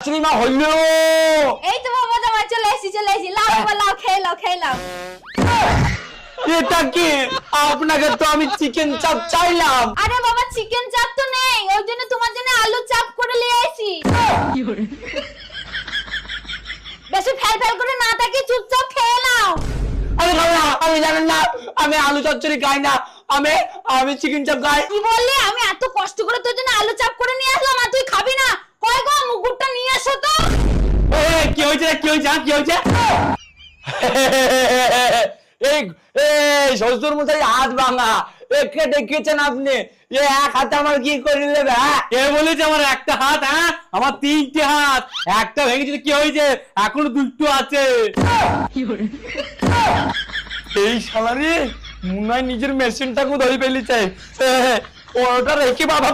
মা হলো এই তো বাবা জামাই চলে এসেছি লাও বাবা লাও খেয়ে নাও এটা কি? আপনাকে তো আমি চিকেন চাপ চাইলাম। আরে বাবা চিকেন চাপ তো নেই, ওর জন্য তোমার জন্য আলু চাপ করে নিয়ে আসি। বেশি ফেল করে না তাকিয়ে চুপচাপ খেয়ে নাও। আমি খাবো না, আমি জানেন না, আমি আলু চচ্চড়ি খাই না, আমি চিকেন চাপ খাই। কি বললি? আমি এত কষ্ট করে তোর জন্য আলু চাপ করে নিয়ে আসলাম আর তুই খাবি না? কই গো মুকুটটা নিয়ে আসো তো। কি হয়েছে এই শ্বশুর মশাই হাত ভাঙা, একে ডেকেছেন আপনি, এক হাতে আমার কি করে নেবে? কে বলেছে আমার একটা হাত? আমার 3টে হাত, একটা ভেঙেছে কি হয়েছে, এখনো 2টো আছে। এই শালারে মনে হয় নিজের মেশিনটাকে ধরে ফেলেছে। ওটা রেখে বাবা